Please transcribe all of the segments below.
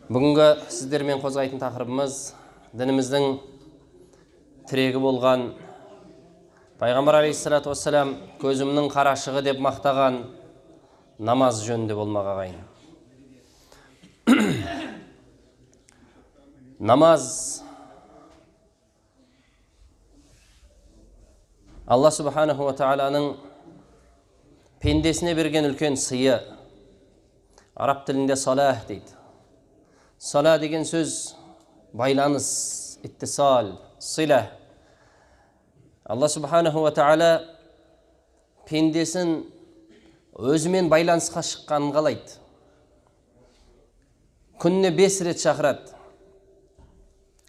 Бүгінгі сіздермен қозғайтын тақырыбымыз дініміздің тірегі болған Пайғамбар алейхиссалату вассалам көзімнің қарашығы деп мақтаған намаз жөнінде болмақ ағайын. Намаз Алла субханаху ва тағаланың пендесіне берген үлкен сыйы. Араб тілінде салах дейді. Сала деген сөз байланыс, иттисал, сила. Алла субханаху ва тағала пендесін өзімен байланысқа шыққанын қалайды. Күніне 5 рет шақырады.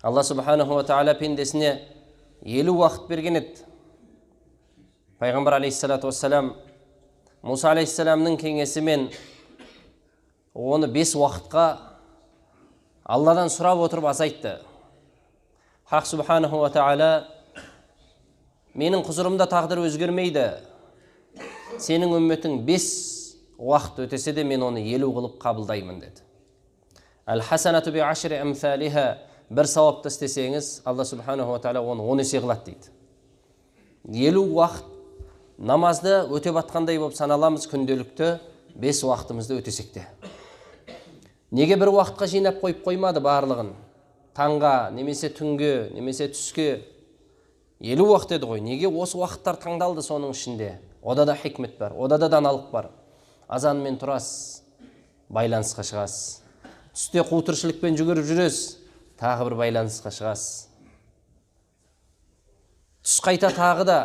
Алла субханаху ва тағала пендесіне 50 уақыт берген еді. Пайғамбар алейхиссалату вассалам Муса алейхиссаламның кеңесімен оны 5 уақытқа Алладан сұрап отырып азайтты. Хақ субханаху ва тағала менің құзырымда тағдыр өзгермейді. Сенің үмметің 5 уақыт өтесе де мен оны 50 қылып қабылдаймын деді. Әл-хасанату би ашри амсалиха. Бір сауапты істесеңіз, Алла субханаху ва тағала оны 10 есе қылады дейді. 50 уақыт намазды өтеп атқандай болып саналамыз күнделікті 5 уақытымызды өтесек те. Неге бір уақытқа жинап қойып қоймады барлығын? Таңға, немесе түнге, немесе түске 50 уақыт еді ғой. Неге осы уақыттар таңдалды соның ішінде? Ода да хикмет бар, ода да даналық бар. Азанмен тұрасыз, байланысқа шығасыз. Түсте қу тіршілікпен жүгіріп жүресіз, тағы бір байланысқа шығасыз. Түс қайта тағы да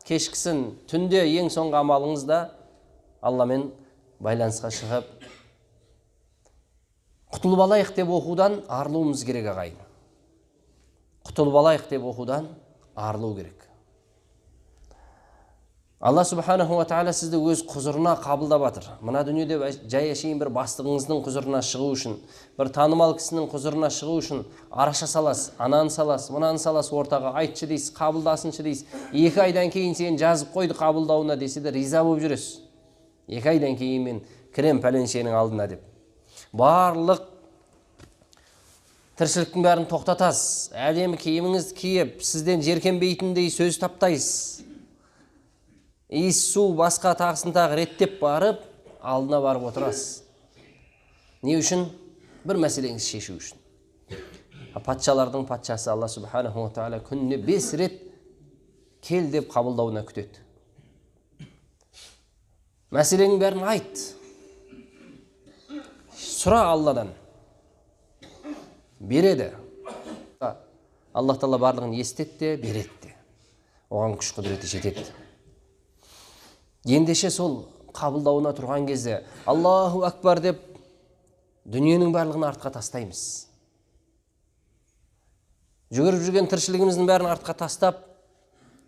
кешкісін, түнде ең соңғы амалыңызда Алламен байланысқа шығып, құтылып алайық деп оқудан арылуымыз керек ағайын. Құтылып алайық деп оқудан арылу керек. Алла субханаху ва тағала сізді өз құзырына қабылдап жатыр. Мына дүниеде жай әшейін бір бастығыңыздың құзырына шығу үшін, бір танымал кісінің құзырына шығу үшін араша саласыз, ананы саласыз, мынаны саласыз ортаға, айтшы дейсіз, қабылдасыншы дейсіз. 2 айдан кейін сен жазып қойды қабылдауына десе де риза болып жүресіз. 2 айдан кейін мен кірем пәленшенің алдына деп. Барлық тіршіліктің бәрін тоқтатасыз. Әдемі киіміңізді киіп, сізден жеркенбейтіндей сөз таптайсыз. Иіс су басқа тағысын тағы реттеп барып, алдына барып отырасыз. Не үшін? Бір мәселеңіз шешу үшін. Патшалардың патшасы Алла субханаху ва тағала күніне 5 рет кел деп қабылдауына күтеді. Мәселенің бәрін айт. Сұра Алладан. Береді. Аллах Тағала барлығын естетті, береді. Оған күш құдіреті жетеді. Ендеше сол қабылдауына тұрған кезде Аллаху акбар деп дүниенің барлығын артқа тастаймыз. Жүгіріп жүрген тіршілігіміздің бәрін артқа тастап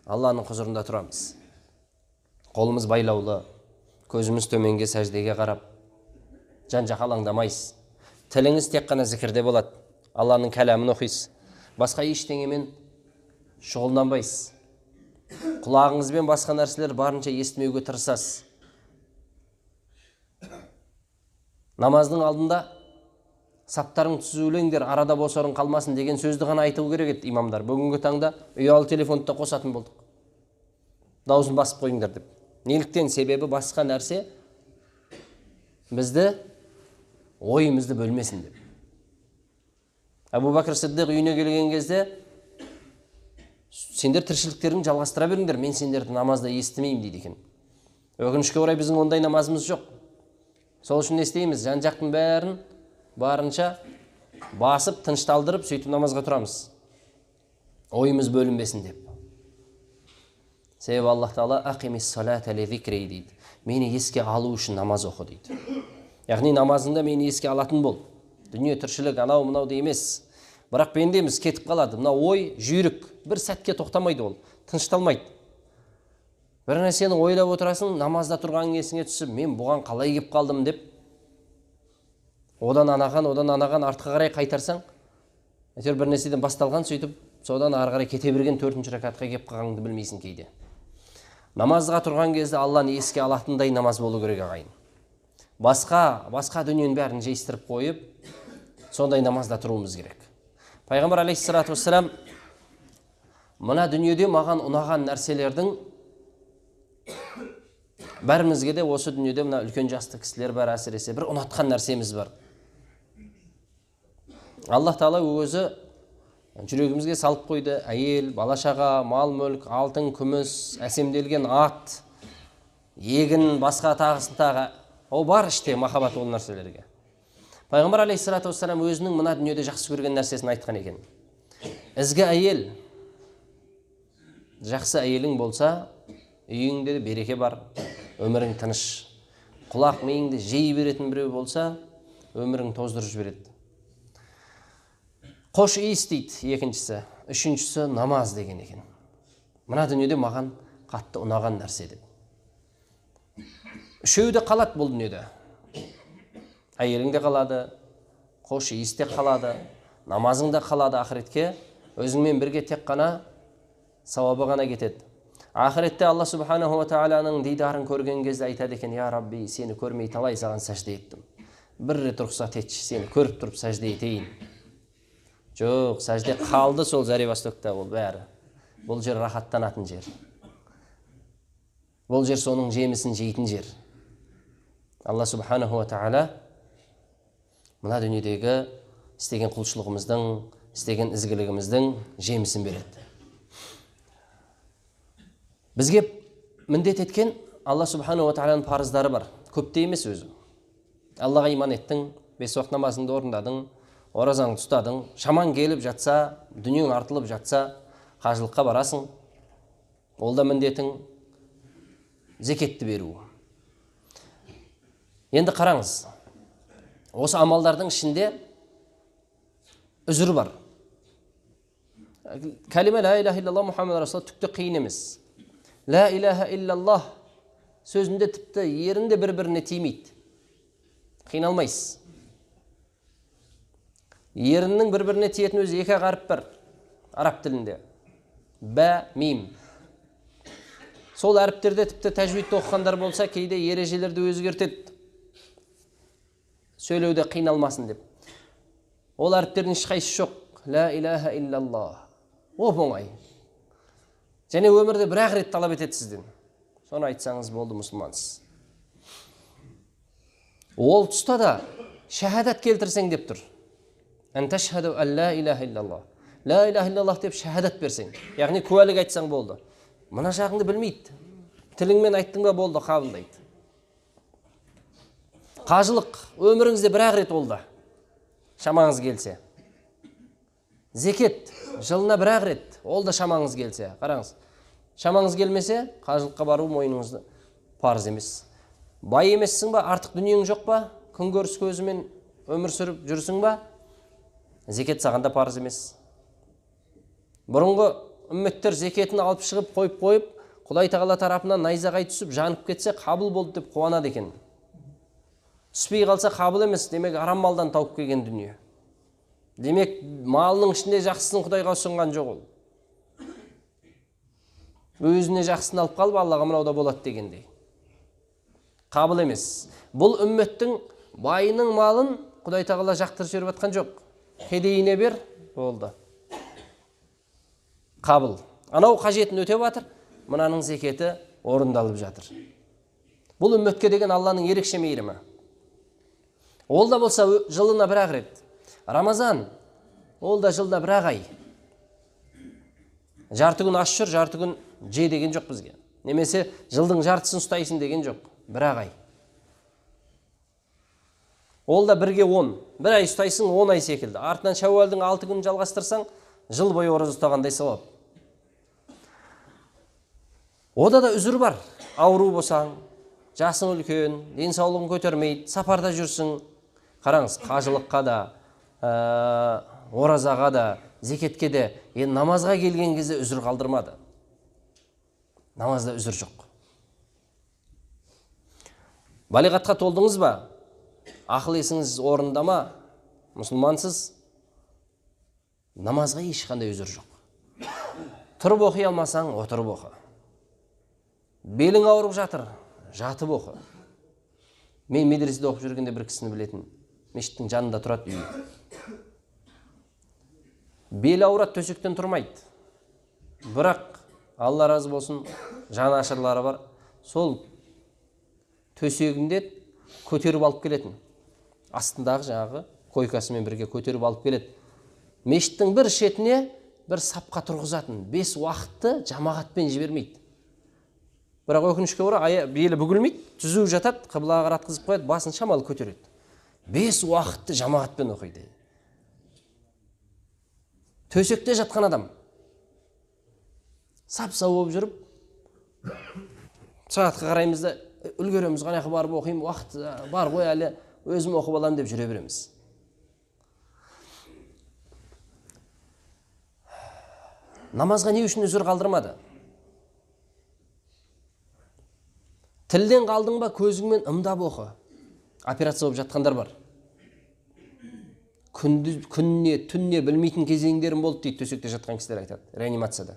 Алланың құзырында тұрамыз. Қолымыз байлаулы, көзіміз төменге сәждеге қарап, жан-жаққа алаңдамайсыз. Тіліңіз тек қана зікірде болады. Алланың кәламын оқисыз. Басқа ештеңемен шұғылданбайсыз. Құлағыңызбен басқа нәрселер барынша естімеуге тырысасыз. Намаздың алдында саптарың түзулеңдер, арада бос орын қалмасын деген сөзді ғана айту керек еді имамдар. Бүгінгі таңда ұялы телефонды да қосатын болдық. Даусын басып қойыңдар деп. Неліктен? Себебі басқа нәрсе бізді ойымызды бөлмесін деп. Абу Бәкір Сиддиқ үйіне келген кезде сендер тіршіліктерін жалғастыра беріңдер, мен сендерді намазда естімеймін дейді екен. Өкінішке орай біздің ондай намазымыз жоқ. Сол үшін не істейміз? Жан-жақтың бәрін барынша басып, тынышталдырып, сөйтіп намазға тұрамыз. Ойымыз бөлінбесін деп. Себебі Аллах Тағала ақимис салата ли зикри дейді. Мені еске алу үшін намаз оқы дейді. Яғни намазында мені еске алатын бол. Дүние тіршілік анау мынау емес. Бірақ пендеміз кетіп қалады. Мына ой, жүйрік, бір сәтке тоқтамайды ол, тынышталмайды. Бір нәрсені ойлап отырасың, намазда тұрған есіңе түсіп, мен бұған қалай кеп қалдым деп, одан анаған артқа қарай қайтарсаң, әйтеуір бір нәрседен басталған, сөйтіп, содан ары қарай кете берген 4-ші ракатқа кеп қалғаныңды білмейсің кейде. Намазға тұрған кезде Алланы еске алатындай намаз болу керек ағайын. Басқа дүниенің бәрін жейстіріп қойып, сондай намазда тұруымыз керек. Пайғамбар алейхиссалату вассалам мына дүниеде маған ұнаған нәрселердің бәрімізге де осы дүниеде мына үлкен жасты кісілер бар, әсіресе бір ұнатқан нәрсеміз бар. Аллах Тағала өзі жүрегімізге салып қойды. Әйел, бала-шаға, мал-мүлк, алтын, күміс, әсемделген ат, егін, басқа тағысын тағы. Ол бар іште махаббат ол нәрселерге. Пайғамбар алейхиссалату вассалам өзінің мына дүниеде жақсы көрген нәрсесін айтқан екен. Ізгі әйел, жақсы әйелің болса, үйіңде береке бар, өмірің тыныш. Құлақ миыңды жей беретін біреу болса, өмірің тоздырып жібереді. Қош иіс дейді екіншісі, үшіншісі намаз деген екен. Мына дүниеде маған қатты ұнаған нәрсе деп. Үшеуі де қалады бұл дүниеде. Әйелің де қалады, қош иіс те қалады, намазың да қалады ақыретке, өзіңмен бірге тек қана сауабы ғана кетеді. Ақыретте Алла субханаху ва тағаланың дидарын көрген кезде айтады екен: «Я Рабби, сені көрмей талай саған сәжде еттім. Бір рет рұқсат етші, сені көріп тұрып сәжде етейін». Жоқ, сәжде қалды сол Заревостокта ол бәрі. Бұл жер рахаттанатын жер. Бұл жер соның жемісін жейтін жер. Алла субханаху ва тағала мына дүниедегі істеген құлшылығымыздың, істеген ізгілігіміздің жемісін береді. Бізге міндет еткен Алла субханаху ва тағаланың парыздары бар. Көпте емес өзі. Аллаға иман еттің, 5 уақыт намазыңды орындадың, оразаңды ұстадың, шаман келіп жатса, дүниең артылып жатса, қажылыққа барасың. Ол да міндетің. Зекетті беру. Енді қараңыз, осы амалдардың ішінде үзір бар. Кәлима ла илаха иллаллах Мұхаммед Расул түкті қиын емес. Ла илаха иллаллах сөзінде тіпті ерінде бір-біріне тимейді. Қиналмайсыз. Ерінің бір-біріне тиетін өзі екі қаріп бар араб тілінде. Бә, мим. Сол әріптерде тіпті тәжвидті оқығандар болса, кейде ережелерді өзгертеді. Сөйлеуде қиналмасын деп. Ол әріптердің ешқайсысы жоқ. Ла илаха иллаллах. Оп-оңай. Және өмірде бір-ақ рет талап етеді сізден. Соны айтсаңыз болды, мұсылмансыз. Ол тұста да шәһадат келтірсең деп тұр. Ән тәшһәду ан ла илаха иллаллах. Ла илаха иллаллах деп шәһадат берсең. Яғни куәлік айтсаң болды. Мына жағыңды білмейді. Тіліңмен айттың ба болды, қабылдайды. Қажылық өміріңізде бір-ақ рет болды. Шамаңыз келсе. Зекет жылына бір-ақ рет, ол да шамаңыз келсе. Қараңыз. Шамаңыз келмесе, қажылыққа бару мойныңызды парыз емес. Бай емессің ба, артық дүниең жоқ па, күнкөріс көзімен өмір сүріп жүрсің ба, зекет саған да парыз емес. Бұрынғы үмметтер зекетін алып шығып, қойып, Құдай Тағала тарапынан найзағай түсіп, жанып кетсе, қабыл болды деп қуанады екен. Түспей қалса қабыл емес, демек арам малдан тауып келген дүние. Демек малының ішінде жақсысын Құдайға ұсынған жоқ ол. Өзіне жақсысын алып қалып, Аллаға мынауда болады дегендей. Қабыл емес. Бұл үмметтің байының малын Құдай Тағала жақтырып жіберіп жатқан жоқ. Кедейіне бер, болды. Қабыл. Анау қажетін өтеп жатыр, мынаның зекеті орындалып жатыр. Бұл үмметке деген Алланың ерекше мейірімі. Ол да болса жылына бір-ақ рет. Рамазан, ол да жылда бір-ақ ай. Жарты күн аш жүр, жарты күн же деген жоқ бізге. Немесе жылдың жартысын ұстайсың деген жоқ, бір-ақ ай. Ол да бірге 10. Бір ай ұстайсың, 10 ай секілді. Артынан Шәуәлдің 6 күнін жалғастырсаң, жыл бойы ораза ұстағандай сауап. Ода да үзір бар. Ауру болсаң, жасың үлкен, денсаулығың көтермейді, сапарда жүрсің. Қараңыз, қажылыққа да, оразаға да, зекетке де, намазға келген кезде үзір қалдырмады. Намазда үзір жоқ. Балиғатқа толдыңыз ба? Ақыл есіңіз орындама, мұсылмансыз, намазға ешқандай үзір жоқ. Тұрып оқи алмасаң, отырып оқы. Белің ауырып жатыр, жатып оқы. Мен медреседе оқып жүргенде бір кісіні білетін, мешіттің жанында тұрады үй. Бел ауырат, төсектен тұрмайды. Бірақ Алла разы болсын, жанашырлары бар. Сол төсегінде көтеріп алып келетін. Астындағы жаңағы койкасымен бірге көтеріп алып келеді. Мешіттің бір шетіне бір сапқа тұрғызатын. 5 уақытты жамағатпен жібермейді. Бірақ өкінішке орай белі бүгілмейді, түзу жатады, қыблаға қаратқызып қояды, басын шамалы көтереді. 5 уақытты жамағатпен оқиды. Төсекте жатқан адам сап-сау болып жүріп, сағатқа қараймыз да, үлгереміз, қанағы барып оқимын, уақыт бар ғой әлі, өзім оқып аламын деп жүре береміз. Намазға не үшін үзір қалдырмады? Тілден қалдың ба, көзіңмен ымдап оқы. Операция болып жатқандар бар. Күнне, түнне білмейтін кезеңдерім болды дейді, төсекте жатқан кісілер айтады, реанимацияда.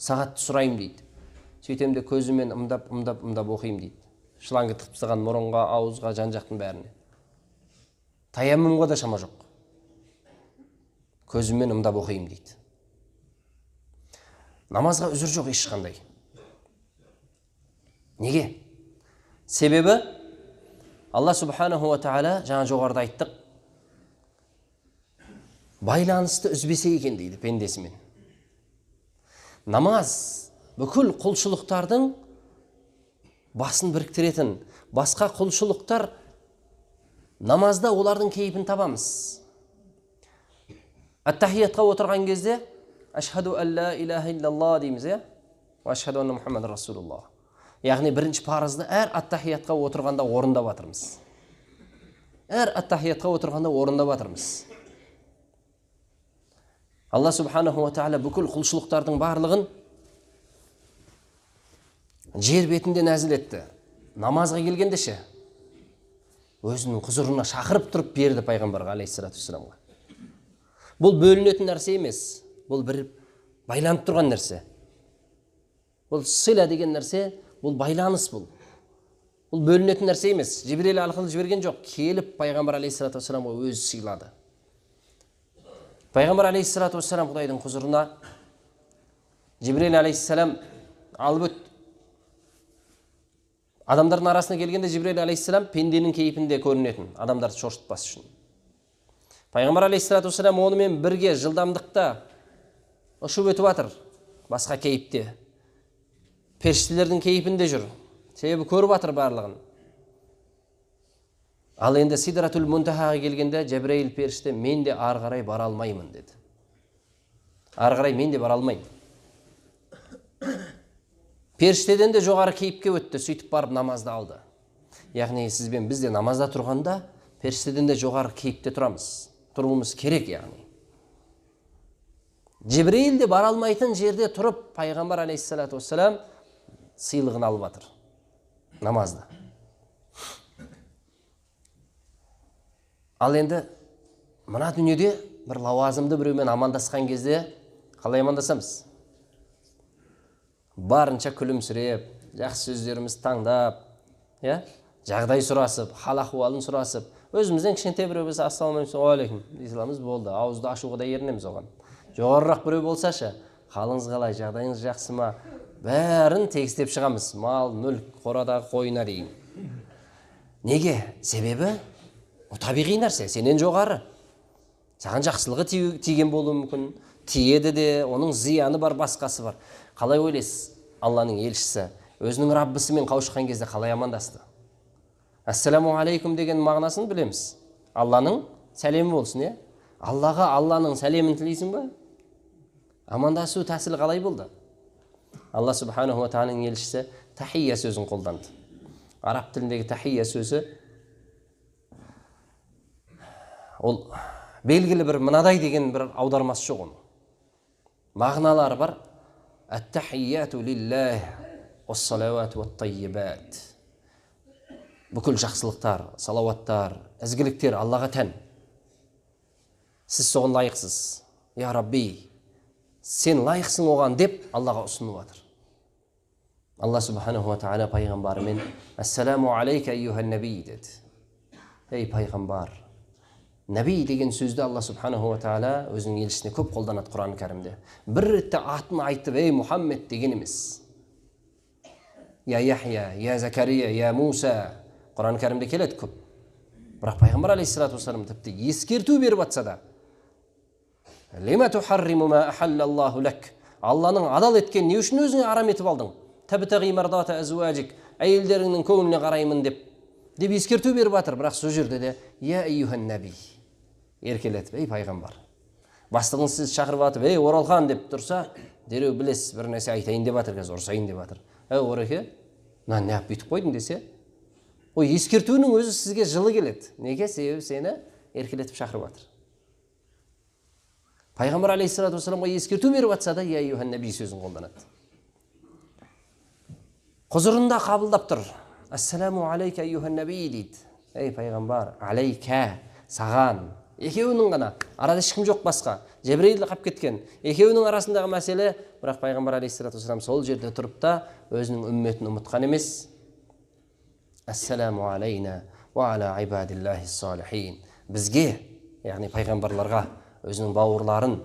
Сағатты сұрайым дейді. Сөйтемде көзімен ымдап оқиым дейді. Шланғы тығып тастаған мұрынға, ауызға, жан-жақтың бәріне. Таяммумға да шама жоқ. Көзімен ымдап оқиым дейді. Намазға үзір жоқ ешқандай. Неге? Себебі Алла субханаху ва тағала жаңа жоғарыда айттық, байланысты үзбесе екен дейді пендесімен. Намаз бүкіл құлшылықтардың басын біріктіретін. Басқа құлшылықтар намазда олардың кейпін табамыз. Ат-тахиятқа отырған кезде ашхаду алла илаха иллалла дейміз, ашхаду анна Мухаммад расулуллах. Яғни бірінші парызды әр ат-тахиятқа отырғанда орындап жатырмыз. Әр ат-тахиятқа отырғанда орындап жатырмыз. Алла субханаху ва тағала бүкіл құлшылықтардың барлығын жер бетінде нәзіл етті. Намазға келгенде ше, өзінің құзырына шақырып тұрып берді пайғамбарға алейхиссалату вассаламға. Бұл бөлінетін нәрсе емес, бұл бір байланып тұрған нәрсе. Бұл сила деген нәрсе, бұл байланыс бұл. Бұл бөлінетін нәрсе емес. Жибрил арқылы жіберген жоқ. Келіп пайғамбар алейхиссалату вассаламға өзі сыйлады. Пайғамбар алейхиссалату вассалам Құдайдың құзырына Жибрил алейхиссалам алып өтті. Адамдардың арасына келгенде Жибрил алейхиссалам пенденің кейпінде көрінетін, адамдарды шошытпас үшін. Пайғамбар алейхиссалату вассалам онымен бірге жылдамдықта ұшып өтіп жатыр, басқа кейіпте. Періштелердің кейпінде жүр. Себебі көріп жатыр барлығын. Ал енді Сидратул Мунтахаға келгенде Жабраил періште мен де ары қарай бара алмаймын деді. Ары қарай мен де бара алмаймын. Періштеден де жоғары кейіпке өтті, сөйтіп барып намазды алды. Яғни сізбен біз де намазда тұрғанда періштеден де жоғары кейіпте тұрамыз. Тұруымыз керек яғни. Жибрил де бара алмайтын жерде тұрып, пайғамбар алейхиссалату вассалам сыйлығын алып жатыр намазда. Ал енді мына дүниеде бір лауазымды біреумен амандасқан кезде қалай амандасамыз? Барынша күлімсіреп, жақсы сөздеріміз таңдап, жағдай сұрасып, хал ахуалын сұрасып, өзімізден кішкентай біреу болса ассалаумағалейкум дей саламыз, болды. Ауызды ашуға да ерінеміз оған. Жоғарырақ біреу болсашы, қалыңыз қалай, жағдайыңыз жақсы ма? Бәрін тегістеп шығамыз. Мал, мүлк, қорадағы қойына дейін. Неге? Себебі табиғи нәрсе, сенен жоғары. Саған жақсылығы тиген болуы мүмкін, тиеді де, оның зияны бар, басқасы бар. Қалай ойлайсыз? Алланың елшісі өзінің Раббысымен қауышқан кезде қалай амандасты? Ассаламу алейкум деген мағынасын білеміз. Алланың сәлемі болсын, Аллаға Алланың сәлемін тілейсің ба? Амандасу тәсілі қалай болды? Алла субханаху ва тағаланың елшісі тахия сөзін қолданды. Араб тіліндегі тахия сөзі ол белгілі бір мынадай деген бір аудармасы жоқ оның. Мағыналары бар. Ат-тахияту лиллах ва-салавату ва-таййибат. Бүкіл жақсылықтар, салауаттар, ізгіліктер Аллаға тән. Сіз соған лайықсыз. Я Рабби, сен лайықсың оған деп Аллаға ұсынып жатыр. Алла субханаху ва тағала пайғамбарымен ассаламу алейка айюхан наби деді. Ей пайғамбар, Наби деген сөзді Алла субханаху ва таала өзінің елшісіне көп қолданады Құран кәрімде. Бір ретте атын айтып, ей Мұхаммед деген емес. Я Яхия, я Закария, я Муса. Құран кәрімде келеді көп. Бірақ пайғамбар алейхиссалату вассалам тіпті ескерту беріп жатса да, лима тухарриму ма ахаллаллаху лак. Алланың адал еткен не үшін өзіңе арам етіп алдың? Табтағи мардата азуажик. Әйелдеріңнің көңіліне қараймын деп ескерту беріп жатыр. Бірақ сол жерде де я айюхан наби еркелетіп, ей пайғамбар. Бастығың сіз шақырып атып, ей Оралхан деп тұрса, дереу білесіз, бір нәрсе айтайын деп жатыр, қазір ұрсайын деп жатыр. Ореке, мынаны неғып бүйтіп қойдың десе, ой, ескертуінің өзі сізге жылы келеді. Неге? Себебі сені еркелетіп шақырып жатыр. Пайғамбар алейхиссалату вассаламға ескерту беріп жатса да, я айюхан наби сөзін қолданады. Құзырында қабылдап тұр. Ассаламу алейка айюхан наби дейді. Ей пайғамбар, алейка, саған. Екеуінің ғана, арада ешкім жоқ басқа. Жебірейіл қап кеткен. Екеуінің арасындағы мәселе, бірақ пайғамбар алейхиссалату вассалам сол жерде тұрып та өзінің үмметін ұмытқан емес. Ассаламу алейна ва аля ибадиллахи салихин. Бізге, яғни пайғамбарларға, өзінің бауырларын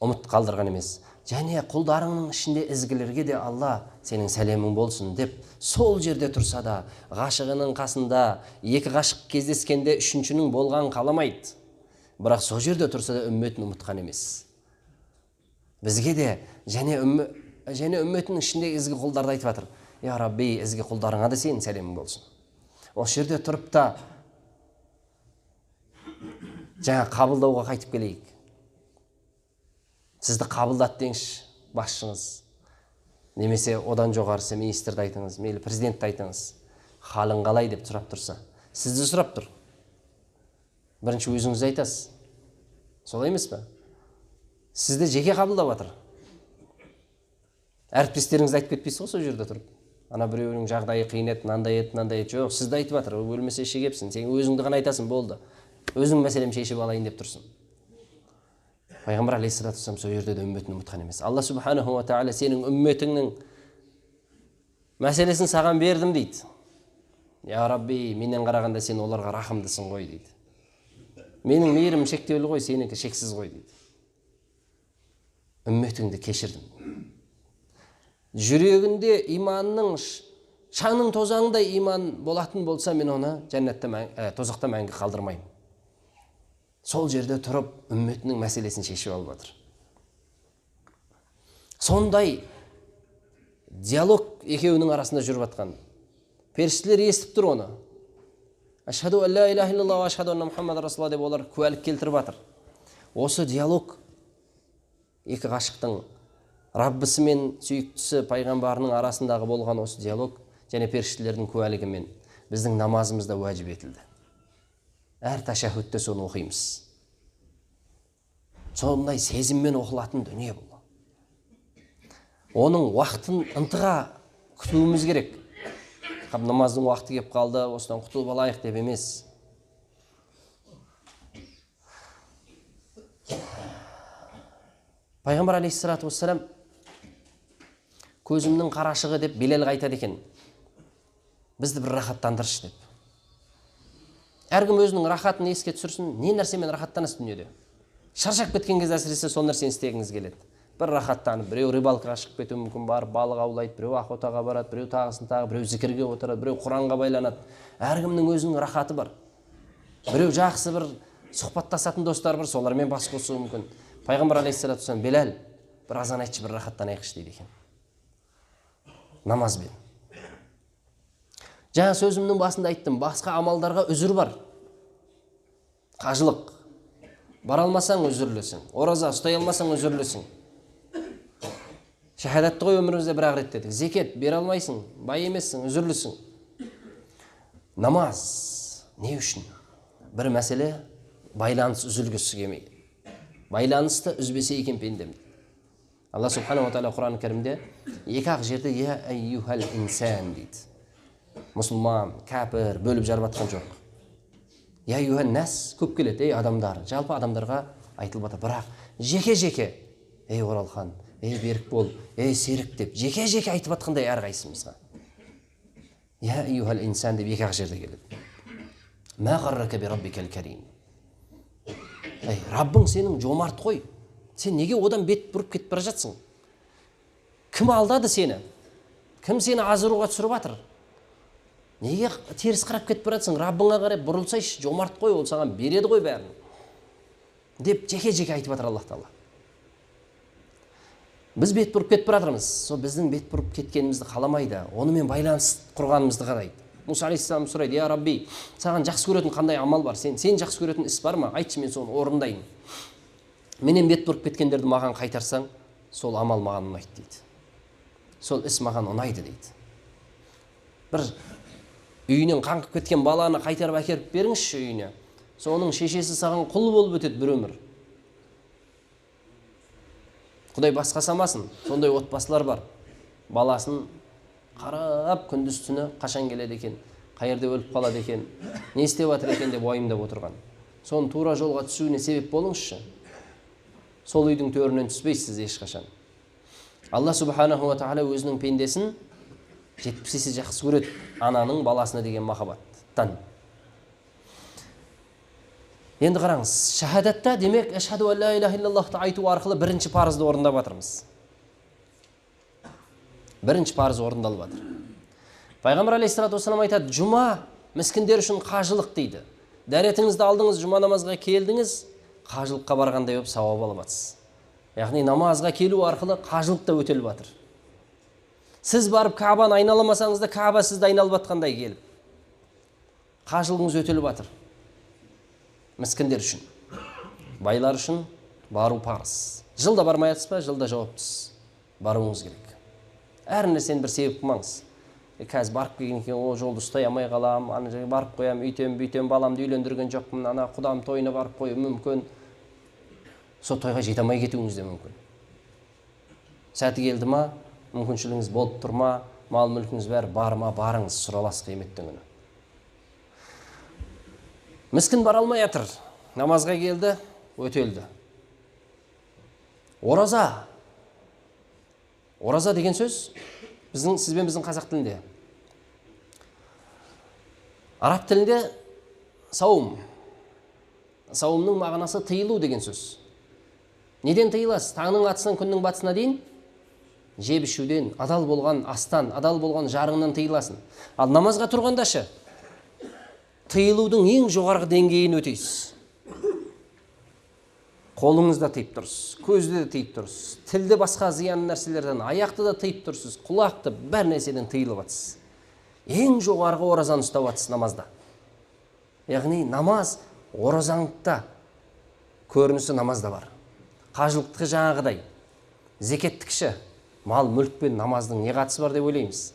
ұмыт қалдырған емес. Және құлдарыңның ішінде ізгілерге де Алла сенің сәлемің болсын деп, сол жерде тұрса да, ғашығының қасында, екі ғашық кездескенде үшіншінің болған қаламайды. Бірақ сол жерде тұрса да үмметін ұмытқан емес. Бізге де және үмметінің ішінде ізгі құлдарды айтып жатыр. Я Рабби, ізгі құлдарыңа да сенің сәлемің болсын. Осы жерде тұрып та жаңа қабылдауға қайтып келейік. Сізді қабылдат деңізші, басшыңыз. Немесе одан жоғарысы министрді айтыңыз, мейлі президентті айтыңыз. Халың қалай деп сұрап тұрса, сізді сұрап тұр. Бірінші өзіңіз айтасыз. Солай емес пе? Сізді жеке қабылдап жатыр. Әріптестеріңіз айтып кетпейсіз ғой сол жерде тұрып. Ана біреуінің жағдайы қиын еді, мынандай еді, жоқ, сізді айтып жатыр. Өлмесе шегепсің, сен өзіңді ғана айтасың, болды. Өзің мәселем шешіп алайын деп тұрсың. Пайғамбар алейхиссалату вассалам сол жерде де үмметін ұмытқан емес. Алла субханаху ва тағала сенің үмметіңнің мәселесін саған бердім дейді. Я Рабби, менен қарағанда сен оларға рахымдысың ғой дейді. Менің мейірім шектеулі ғой, сенікі шексіз ғой дейді. Үмметіңді кешірдім. Жүрегінде иманның шаңның тозаңдай иман болатын болса, мен оны тозақта мәңгі қалдырмаймын. Сол жерде тұрып үмметінің мәселесін шешіп алып жатыр. Сондай диалог екеуінің арасында жүріп жатқан. Періштелер естіп тұр оны. Ашхаду ан ла илаха иллаллах ва ашхаду анна Мұхаммад расулаллах деп олар куәлік келтіріп жатыр. Осы диалог екі ғашықтың Раббысы мен сүйіктісі пайғамбарының арасындағы болған осы диалог және періштелердің куәлігімен біздің намазымызда уәжіп етілді. Әр ташахудте соны оқимыз. Сондай сезіммен оқылатын дүние бұл. Оның уақытын ынтыға күтуіміз керек. Намаздың уақыты кеп қалды, осыдан құтылып алайық деп емес. Пайғамбар алейхиссалату вассалам көзімнің қарашығы деп Билалға айтады екен. Бізді бір рахаттандыршы деп. Әркім өзінің рахатын еске түсірсін, не нәрсемен рахаттанасыз дүниеде. Шаршап кеткен кезде әсіресе сол нәрсені істегіңіз келеді. Бір рахаттанып, біреу рыбалкаға шығып кетуі мүмкін, барып балық аулайды, біреу охотаға барады, біреу тағысын тағы, біреу зікірге отырады, біреу Құранға байланады. Әркімнің өзінің рахаты бар. Біреу жақсы бір сұхбаттасатын достар бар, солармен бас қосуы мүмкін. Пайғамбар алейхиссалату вассалам, Билал, бір азан айтшы, бір рахаттанайықшы дейді екен. Намазбен. Жаңа сөзімнің басында айттым, басқа амалдарға үзір бар. Қажылық. Бара алмасаң үзірлесің. Ораза ұстай алмасаң үзірлесің. Шахадатты ғой өмірімізде бір рет дедік. Зекет бере алмайсың, бай емессің, үзірлесің. Намаз не үшін? Бір мәселе байланыс үзілгісі келмейді. Байланысты үзбесе екен пендем. Алла субханаху ва тағала Құран кәрімде екі-ақ жерде я айюхал инсан дейді. Мұсылман, кәпір бөліп жарып атқан жоқ. Я айюхан нас көп келеді, ей адамдар, жалпы адамдарға айтылып жатыр. Бірақ жеке-жеке, ей Оралхан, ей Берікбол, ей Серік деп жеке-жеке айтып жатқандай әрқайсымызға. Я айюхал инсан деп екі-ақ жерде келеді. Мә ғаррака би раббикал карим. Раббың сенің жомарт қой. Сен неге одан бет бұрып кетіп бара жатсың? Кім алдады сені? Кім сені азыруға түсіріп жатыр? Неге теріс қарап кетіп бара жатсың? Раббыңа қарап бұрылсайшы, жомарт қой, ол саған береді ғой бәрін. Деп жеке-жеке айтып жатыр Аллах Тағала. Біз бет бұрып кетіп бара жатырмыз. Сол біздің бет бұрып кеткенімізді қаламайды. Онымен байланыс құрғанымызды қарайды. Муса алейхиссалам сұрайды: "Я Рабби, саған жақсы көретін қандай амал бар? Сен жақсы көретін іс бар ма? Айтшы, мен соны орындайын. Менен бет бұрып кеткендерді маған қайтарсаң, сол амал маған ұнайды" дейді. Сол іс маған ұнайды дейді. Бір үйінен қаңғып кеткен баланы қайтарып әкеліп беріңізші үйіне. Соның шешесі саған құл болып өтеді бір өмір. Құдай басқа самасын. Сондай отбасылар бар. Баласын қарап күндіз түні қашан келеді екен, қайерде өліп қалады екен, не істеп жатыр екен деп уайымдап отырған. Соны тура жолға түсуіне себеп болыңызшы. Сол үйдің төрінен түспейсіз ешқашан. Алла субханаху ва тағала өзінің пендесін жетпесе жақсы көреді, ананың баласына деген махаббаттан. Енді қараңыз, шахадатта демек ашхаду ан ла илаха иллаллахты айту арқылы бірінші парызды орындап жатырмыз. Бірінші парыз орындалып жатыр. Пайғамбар алейхиссалату вассалам айтады: "Жұма міскіндер үшін қажылық" дейді. Дәретіңізді алдыңыз, жұма намазға келдіңіз, қажылыққа барғандай болып сауап алып жатсыз. Яғни намазға келу арқылы қажылық та өтеліп жатыр. Сіз барып Каабаны айналамасаңыз да, Кааба сізді айналып жатқандай келіп, қажылығыңыз өтеліп жатыр. Міскіндер үшін. Байлар үшін бару парыз. Жылда бармай жатсыз ба? Жылда жауаптысыз. Баруыңыз керек. Әр нәрсені бір себеп қылмаңыз. Қазір барып келген екен, о жолды ұстай алмай қалам, ана жерге барып қоям, үйтем, баламды үйлендірген жоқпын, ана құдам тойына барып қою мүмкін. Сол тойға жете алмай кетуіңіз де мүмкін. Сәті келді ма, мүмкіншілігіңіз болып тұр ма, мал мүлкіңіз бәрі бар ма, барыңыз, сұралас қияметтің күні. Міскін бара алмай жатыр, намазға келді, өтелді. Ораза. Ораза деген сөз сізбен біздің қазақ тілінде. Араб тілінде сауым. Сауымның мағынасы тыйылу деген сөз. Неден тыйыласыз? Таңның атысынан күннің батысына дейін жеп ішуден, адал болған астан, адал болған жарыңнан тыйыласың. Ал намазға тұрғандашы тыйылудың ең жоғарғы деңгейін өтейсіз. Қолыңызда тыйып тұрсыз, көзді де тыйып тұрсыз, тілді басқа зиян нәрселерден, аяқты да тыйып тұрсыз, құлақты бәр нәрседен тыйылып жатсыз. Ең жоғарғы оразаны ұстап жатсыз намазда. Яғни намаз оразаңда көрінісі намазда бар. Қажылықтығы жаңағыдай, зекеттікші, мал мүлк пен намаздың не қатысы бар деп ойлаймыз.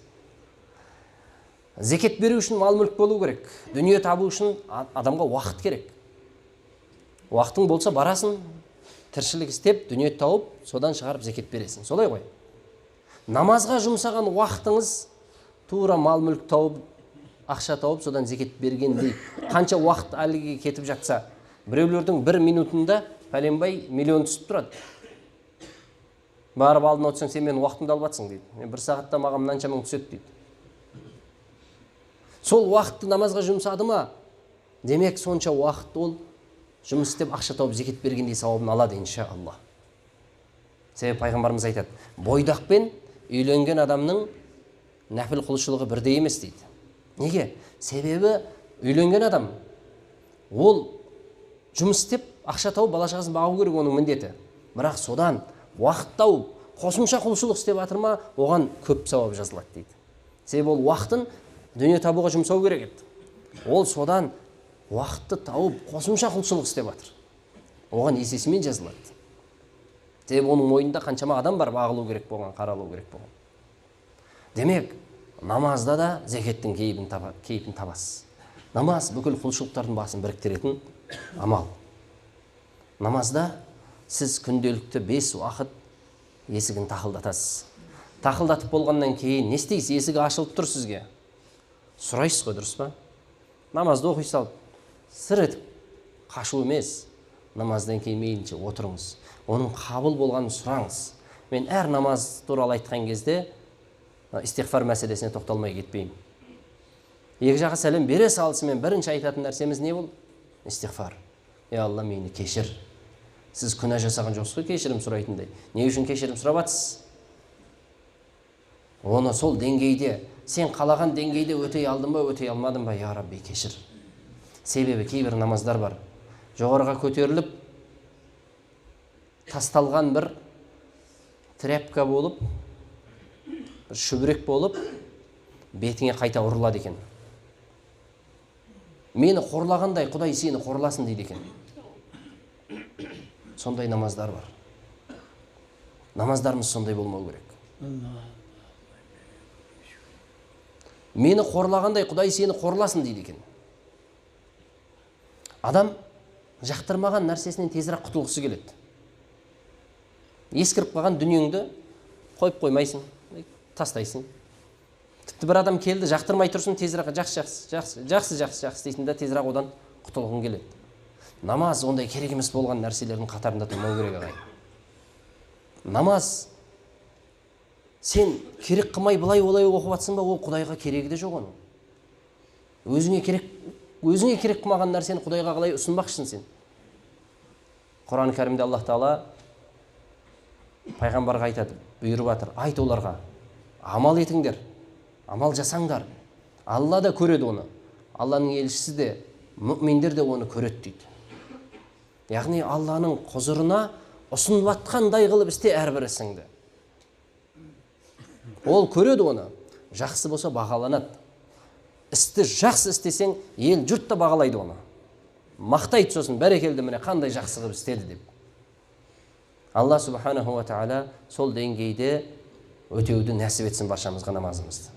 Зекет беру үшін мал мүлк болу керек. Дүние табу үшін адамға уақыт керек. Уақытың болса барасың, тіршілік істеп, дүние тауып, содан шығарып зекет бересің. Солай ғой. Намазға жұмсаған уақытыңыз тура мал мүлк тауып, ақша тауып, содан зекет бергендей. Қанша уақыт әліге кетіп жатса, біреулердің бір минутында пәленбай миллион түсіп тұрады. Барып алдына отырсаң, сен менің уақытымды алып жатсың дейді. Бір сағатта маған мынанша мың түседі дейді. Сол уақытты намазға жұмсады ма? Демек сонша уақыт ол жұмыс істеп ақша тауып зекет бергендей сауабын алады иншалла. Себебі пайғамбарымыз айтады: бойдақпен үйленген адамның нәпіл құлшылығы бірдей емес дейді. Неге? Себебі үйленген адам ол жұмыс істеп ақша тауып бала шағасын бағу керек, оның міндеті. Бірақ содан уақыт тауып қосымша құлшылық істеп жатыр ма, оған көп сауап жазылады дейді. Себебі ол уақытын дүние табуға жұмсау керек еді. Ол содан уақытты тауып қосымша құлшылық істеп жатыр. Оған есесімен жазылады. Себебі оның мойнында қаншама адам бар, бағылу керек болған, қаралу керек болған. Демек, намазда да зекеттің кейпін табасыз. Намаз бүкіл құлшылықтардың басын біріктіретін амал. Намазда сіз күнделікті 5 уақыт есігін тақылдатасыз. Тақылдатып болғаннан кейін не істейсіз? Есігі ашылып тұр сізге. Сұрайсыз ғой, дұрыс па? Намазды оқи салып, сыр етіп, қашу емес. Намаздан кейін мейлінше отырыңыз. Оның қабыл болғанын сұраңыз. Мен әр намаз туралы айтқан кезде истиғфар мәселесіне тоқталмай кетпеймін. Екі жаққа сәлем бере салысымен бірінші айтатын нәрсеміз не бол? Истиғфар. Алла, мені кешір. Сіз күнә жасаған жоқсыз ғой кешірім сұрайтындай. Не үшін кешірім сұрап жатсыз? Оны сол деңгейде, сен қалаған деңгейде өтей алдың ба, өтей алмадың ба? Я Рабби, кешір. Себебі кейбір намаздар бар. Жоғарыға көтеріліп, тасталған бір тряпка болып, бір шүбірек болып, бетіңе қайта ұрылады екен. Мені қорлағандай, Құдай сені қорласын дейді екен. Сондай намаздар бар. Намаздарымыз сондай болмау керек. Мені қорлағандай, Құдай сені қорласын дейді екен. Адам жақтырмаған нәрсесінен тезірек құтылғысы келеді. Ескіріп қалған дүниеңді қойып қоймайсың, тастайсың. Тіпті бір адам келді, жақтырмай тұрсын, тезірек жақсы дейсің да, тезірек одан құтылғың келеді. Намаз ондай керек емес болған нәрселердің қатарында тұрмау керек ағайын. Намаз сен керек қылмай былай олай оқып жатсың ба, ол Құдайға керегі де жоқ оның. Өзіңе керек қылмаған нәрсені Құдайға қалай ұсынбақшысың сен? Құран кәрімде Аллах Тағала пайғамбарға айтады, бұйырып жатыр, айт оларға, амал етіңдер, амал жасаңдар. Алла да көреді оны. Алланың елшісі де, мүминдер де оны көреді дейді. Яғни Алланың құзырына ұсынып жатқандай қылып істе әрбір ісіңді. Ол көреді оны. Жақсы болса бағаланады. Істі жақсы істесең, ел жұрт та бағалайды оны. Мақтайды сосын, бәрекелді, міне қандай жақсы қылып істеді деп. Алла субханаху ва тағала сол деңгейде өтеуді нәсіп етсін баршамызға намазымызды.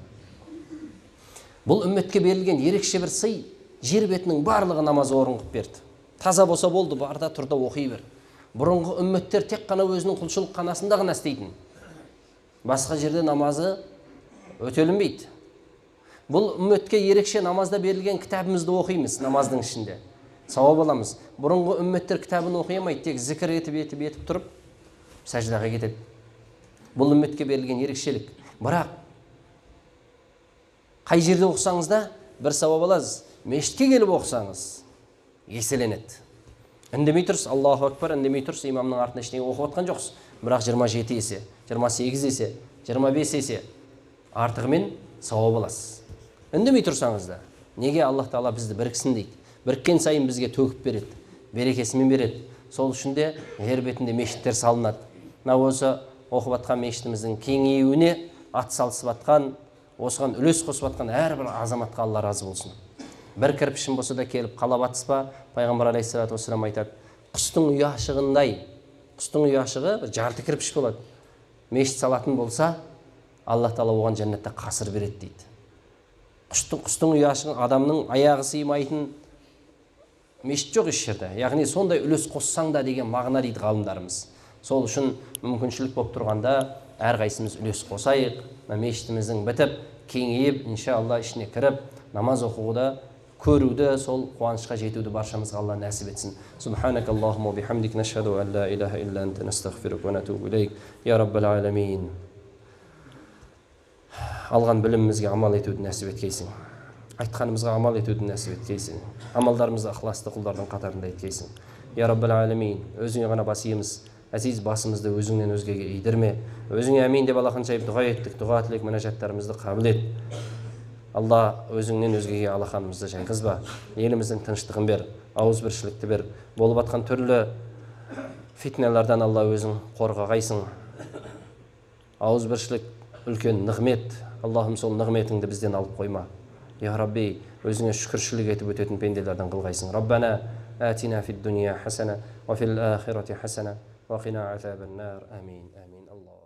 Бұл үмметке берілген ерекше бір сый, жер бетінің барлығы намаз орын қылып берді. Таза болса болды, барда тұрда оқи бер. Бұрынғы үмметтер тек қана өзінің құлшылық қанасында ғана істейтін. Басқа жерде намазы өтелінбейді. Бұл үмметке ерекше намазда берілген кітабымызды оқимыз намаздың ішінде. Сауап аламыз. Бұрынғы үмметтер кітабын оқи алмайды, тек зікір етіп тұрып, сәждаға кетеді. Бұл үмметке берілген ерекшелік. Бірақ қай жерде оқысаңыз да бір сауап аласыз. Мешітке келіп оқысаңыз еселенеді. Үндемей тұрсыз, Аллаху акбар, үндемей тұрсыз, имамның артында ештеңе оқып отқан жоқсыз. Бірақ 27 есе, 28 есе, 25 есе артығымен сауап аласыз. Үндемей тұрсаңыз да. Неге? Аллах Тағала бізді біріксін дейді. Біріккен сайын бізге төгіп береді, берекесімен береді. Сол үшін де жер бетінде мешіттер салынады. Мына осы оқып жатқан мешітіміздің кеңеюіне ат салысып жатқан, осыған үлес қосып жатқан әрбір азаматқа Алла разы болсын. Бір кірпішін болса да келіп қалап атыспа, пайғамбар алейхиссалату вассалам айтады, құстың ұяшығындай, құстың ұяшығы бір жарты кірпіш болады. Мешіт салатын болса, Аллах Тағала оған жәннатта қасыр береді дейді. Құстың ұяшығы, адамның аяғы сыймайтын мешіт жоқ еш жерде. Яғни сондай үлес қоссаң да деген мағына дейді ғалымдарымыз. Сол үшін мүмкіншілік болып тұрғанда әрқайсымыз үлес қосайық. Мешітіміздің бітіп, кеңейіп, иншалла ішіне кіріп, намаз оқуды, көруді, сол қуанышқа жетуді баршамызға Алла нәсіп етсін. Субханакаллахумма бихамдик, нашхаду ан ла илаха илля анта, настағфирук ва натубу илейк. Я раббал аламин. Алған білімімізге амал етуді нәсіп еткейсің. Айтқанымызға амал етуді нәсіп еткейсің. Амалдарымызды ықыласты құлдардың қатарында еткейсің. Я раббал аламин. Өзіңе ғана бас иеміз. Әзиз, басымызды өзіңнен өзгеге идірме. Өзіңе әмин деп алақан жайып дұға еттік. Дұға тілек мінәжаттарымызды қабыл ет. Алла, өзіңнен өзгеге алақанымызды жайғызба. Еліміздің тыныштығын бер, ауызбіршілікті бер. Болып атқан түрлі фитналардан Алла өзің қорғағайсың. Ауызбіршілік үлкен нығмет. Аллахым, сол нығметіңді бізден алып қойма. Я Рабби, өзіңе шүкіршілік етіп өтетін пенделерден қылғайсың. Раббана атина фид дуния хасана ва фил ахирати хасана ва қина азабан нар. Амин. Амин. Аллах.